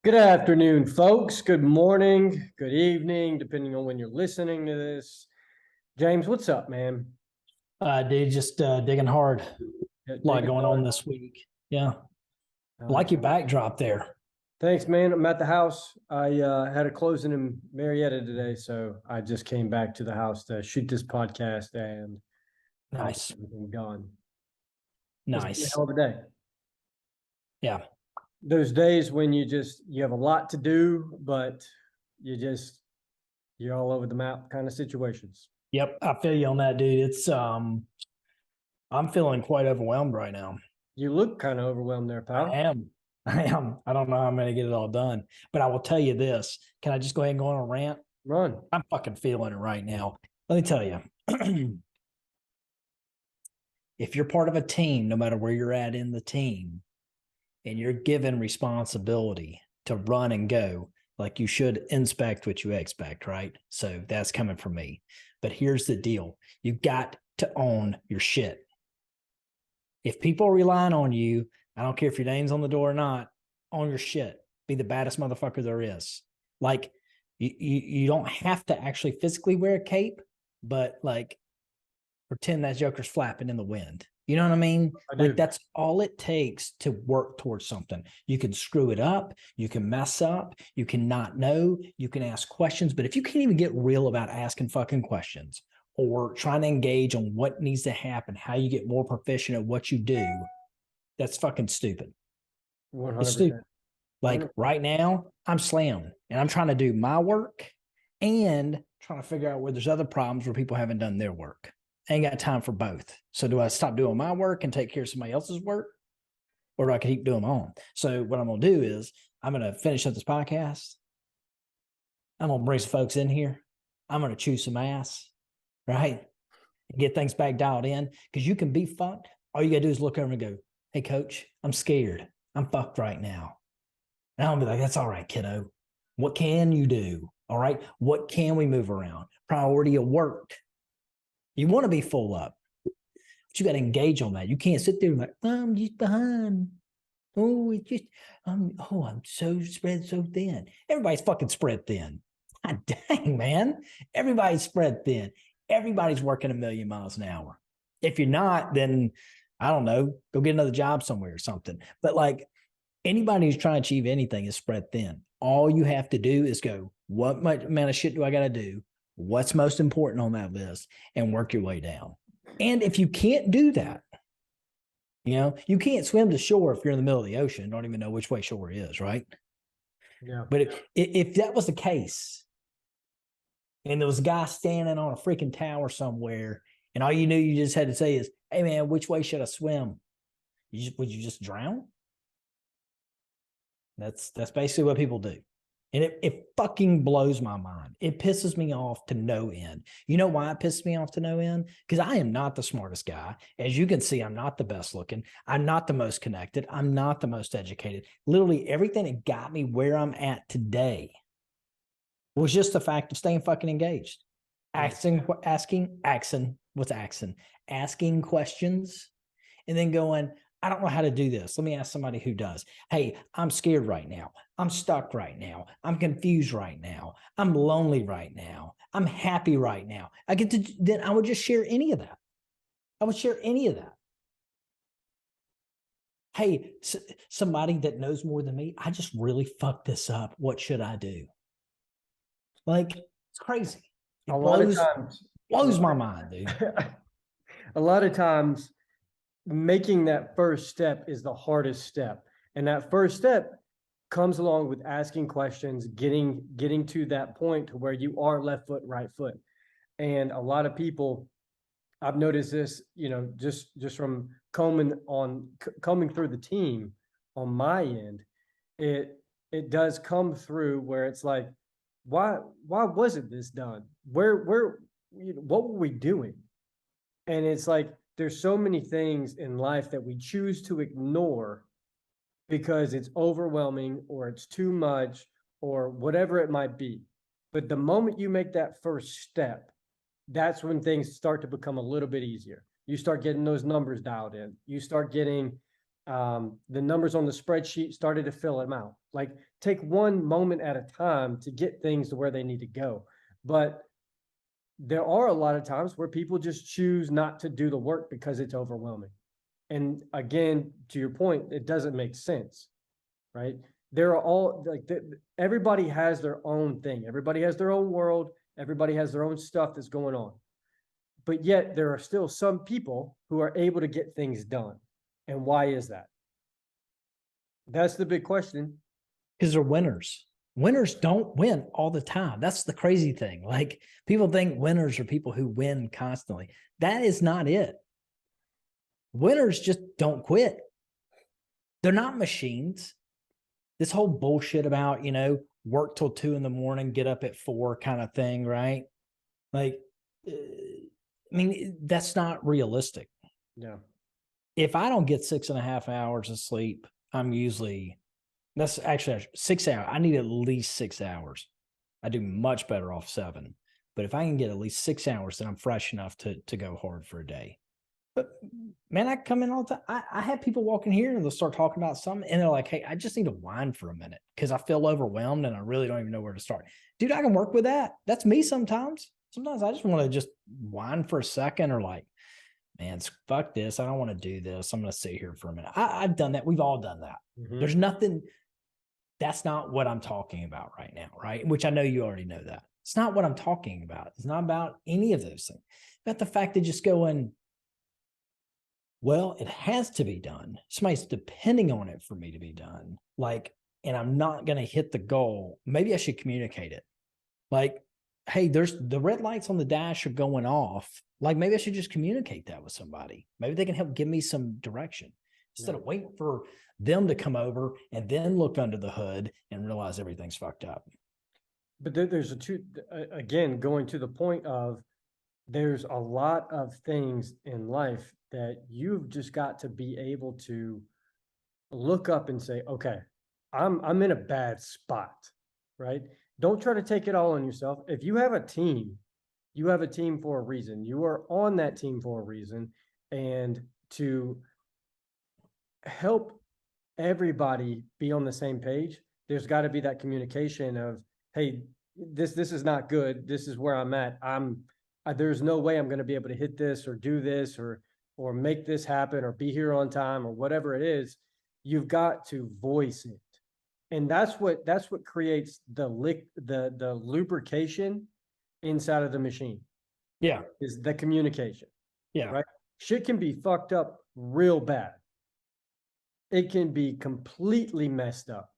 Good afternoon, folks. Good morning, good evening, depending on when you're listening to this. James, what's up, man? Dude, just digging hard. A lot going on this week. Yeah. Like your backdrop there. Thanks, man. I'm at the house. I had a closing in Marietta today, so I just came back to the house to shoot this podcast and nice. Everything done. Nice. It's a hell of a day. Yeah. Those days when you have a lot to do, but you're all over the map kind of situations. Yep. I feel you on that, dude. It's I'm feeling quite overwhelmed right now. You look kind of overwhelmed there, pal. I am. I don't know how I'm going to get it all done, but I will tell you this. Can I just go ahead and go on a rant? Run. I'm fucking feeling it right now. Let me tell you. If you're part of a team, no matter where you're at in the team, and you're given responsibility to run and go, like you should inspect what you expect, right? So that's coming from me. But here's the deal. You've got to own your shit. If people are relying on you, I don't care if your name's on the door or not, own your shit. Be the baddest motherfucker there is. Like, you don't have to actually physically wear a cape, but like pretend that Joker's flapping in the wind. You know what I mean? Like that's all it takes to work towards something. You can screw it up. You can mess up. You can not know. You can ask questions. But if you can't even get real about asking fucking questions or trying to engage on what needs to happen, how you get more proficient at what you do, that's fucking stupid. 100%. It's stupid. Like right now, I'm slammed and I'm trying to do my work and trying to figure out where there's other problems where people haven't done their work. I ain't got time for both. So do I stop doing my work and take care of somebody else's work? Or do I keep doing my own? So what I'm going to do is I'm going to finish up this podcast. I'm going to bring some folks in here. I'm going to chew some ass, right? And get things back dialed in because you can be fucked. All you got to do is look over and go, hey, coach, I'm scared. I'm fucked right now. And I'll be like, that's all right, kiddo. What can you do? All right. What can we move around? Priority of work. You want to be full up, but you got to engage on that. You can't sit there and like, I'm just behind. Oh, it's just, I'm so spread so thin. Everybody's fucking spread thin. God dang, man. Everybody's spread thin. Everybody's working 1,000,000 miles an hour. If you're not, then I don't know, go get another job somewhere or something. But like anybody who's trying to achieve anything is spread thin. All you have to do is go, what amount of shit do I got to do? What's most important on that list and work your way down. And if you can't do that, you can't swim to shore if you're in the middle of the ocean, don't even know which way shore is, right? Yeah. But if that was the case, and there was a guy standing on a freaking tower somewhere, and all you knew you just had to say is, hey man, which way should I swim? Would you just drown? That's basically what people do. And it fucking blows my mind. It pisses me off to no end. You know why it pisses me off to no end? Because I am not the smartest guy. As you can see, I'm not the best looking. I'm not the most connected. I'm not the most educated. Literally everything that got me where I'm at today was just the fact of staying fucking engaged. Asking questions and then going, I don't know how to do this. Let me ask somebody who does. Hey, I'm scared right now. I'm stuck right now. I'm confused right now. I'm lonely right now. I'm happy right now. Then I would just share any of that. I would share any of that. Hey, somebody that knows more than me, I just really fucked this up. What should I do? Like, it's crazy. It blows my mind, dude. A lot of times, making that first step is the hardest step. And that first step comes along with asking questions, getting to that point to where you are left foot, right foot. And a lot of people, I've noticed this, just from combing through the team on my end, it does come through where it's like, why wasn't this done? What were we doing? And it's like, there's so many things in life that we choose to ignore because it's overwhelming or it's too much or whatever it might be. But the moment you make that first step, that's when things start to become a little bit easier. You start getting those numbers dialed in. You start getting the numbers on the spreadsheet started to fill them out. Like take one moment at a time to get things to where they need to go. But there are a lot of times where people just choose not to do the work because it's overwhelming. And again, to your point, it doesn't make sense, right? There are all like everybody has their own thing. Everybody has their own world. Everybody has their own stuff that's going on. But yet there are still some people who are able to get things done. And why is that? That's the big question. Because they're winners. Winners don't win all the time. That's the crazy thing. Like people think winners are people who win constantly. That is not it. Winners just don't quit. They're not machines. This whole bullshit about, work till 2 a.m, get up at 4 kind of thing, right? Like, that's not realistic. Yeah. If I don't get 6.5 hours of sleep, that's actually 6 hours. I need at least 6 hours. I do much better off 7. But if I can get at least 6 hours, then I'm fresh enough to go hard for a day. But man, I come in all the time. I have people walking here and they'll start talking about something and they're like, hey, I just need to whine for a minute because I feel overwhelmed and I really don't even know where to start. Dude, I can work with that. That's me sometimes. Sometimes I just want to just whine for a second or like, man, fuck this. I don't want to do this. I'm going to sit here for a minute. I've done that. We've all done that. Mm-hmm. There's nothing. That's not what I'm talking about right now, right? Which I know you already know that. It's not what I'm talking about. It's not about any of those things. It's about the fact that just going, well, it has to be done. Somebody's depending on it for me to be done. Like, and I'm not going to hit the goal. Maybe I should communicate it. Like, hey, there's the red lights on the dash are going off. Like, maybe I should just communicate that with somebody. Maybe they can help give me some direction instead of waiting for them to come over and then look under the hood and realize everything's fucked up. But there's again, going to the point of there's a lot of things in life that you've just got to be able to look up and say, okay, I'm in a bad spot, right? Don't try to take it all on yourself. If you have a team, you have a team for a reason. You are on that team for a reason. And to help everybody be on the same page, there's got to be that communication of, hey, this is not good. This is where I'm at. There's no way I'm going to be able to hit this or do this or make this happen or be here on time or whatever it is. You've got to voice it. And that's what creates the lubrication inside of the machine. Yeah. Is the communication. Yeah. Right. Shit can be fucked up real bad. It can be completely messed up.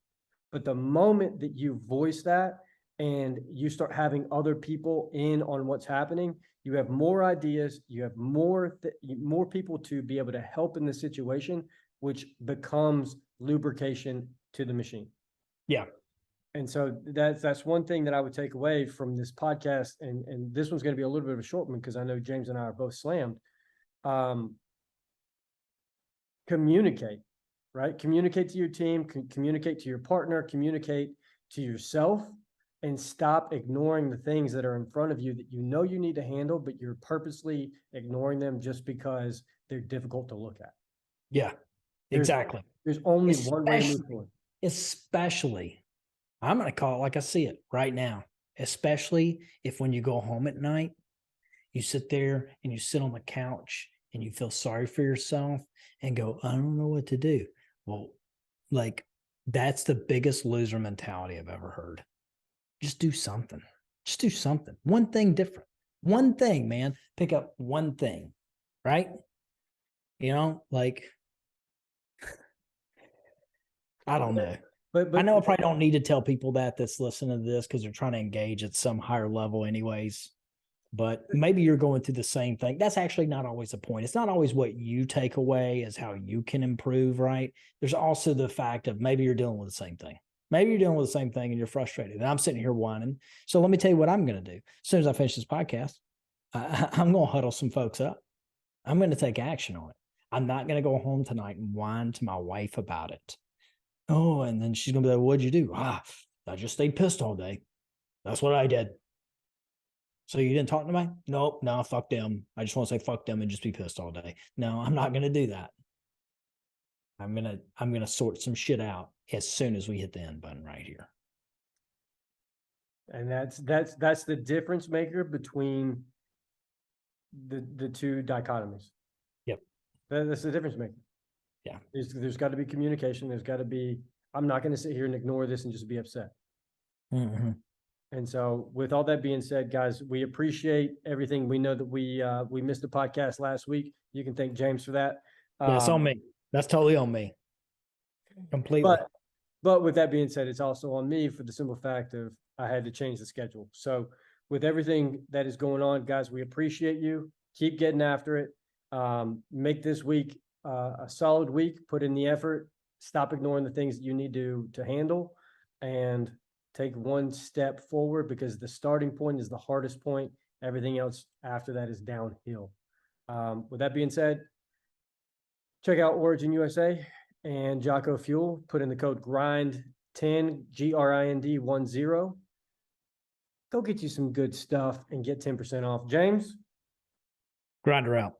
But the moment that you voice that and you start having other people in on what's happening, you have more ideas, you have more people to be able to help in the situation, which becomes lubrication to the machine. Yeah. And so that's one thing that I would take away from this podcast. And this one's going to be a little bit of a short one because I know James and I are both slammed. Communicate, right? Communicate to your team, communicate to your partner, communicate to yourself, and stop ignoring the things that are in front of you that you know you need to handle, but you're purposely ignoring them just because they're difficult to look at. Yeah, exactly. There's only one way to move forward. Especially, I'm going to call it like I see it right now, especially if when you go home at night, you sit there and you sit on the couch and you feel sorry for yourself and go, I don't know what to do. Well, like that's the biggest loser mentality I've ever heard. Just do something. Just do something. One thing different. One thing, man. Pick up one thing, right? Like, I don't know. But I know I probably don't need to tell people that's listening to this because they're trying to engage at some higher level anyways. But maybe you're going through the same thing. That's actually not always the point. It's not always what you take away as how you can improve, right? There's also the fact of maybe you're dealing with the same thing. Maybe you're dealing with the same thing and you're frustrated. And I'm sitting here whining. So let me tell you what I'm going to do. As soon as I finish this podcast, I'm going to huddle some folks up. I'm going to take action on it. I'm not going to go home tonight and whine to my wife about it. Oh, and then she's going to be like, what'd you do? I just stayed pissed all day. That's what I did. So you didn't talk to me? Nope, no, fuck them. I just want to say fuck them and just be pissed all day. No, I'm not gonna do that. I'm gonna sort some shit out as soon as we hit the end button right here. And that's the difference maker between the two dichotomies. Yep. That's the difference maker. Yeah. There's got to be communication. There's got to be, I'm not going to sit here and ignore this and just be upset. Mm-hmm. And so with all that being said, guys, we appreciate everything. We know that we missed a podcast last week. You can thank James for that. That's on me. That's totally on me. Completely. But with that being said, it's also on me for the simple fact of I had to change the schedule. So with everything that is going on, guys, we appreciate you. Keep getting after it. Make this week a solid week. Put in the effort. Stop ignoring the things that you need to handle, and take one step forward, because the starting point is the hardest point. Everything else after that is downhill. With that being said, check out Origin USA and Jocko Fuel. Put in the code GRIND10, GRIND10. Go get you some good stuff and get 10% off. James? Grinder out.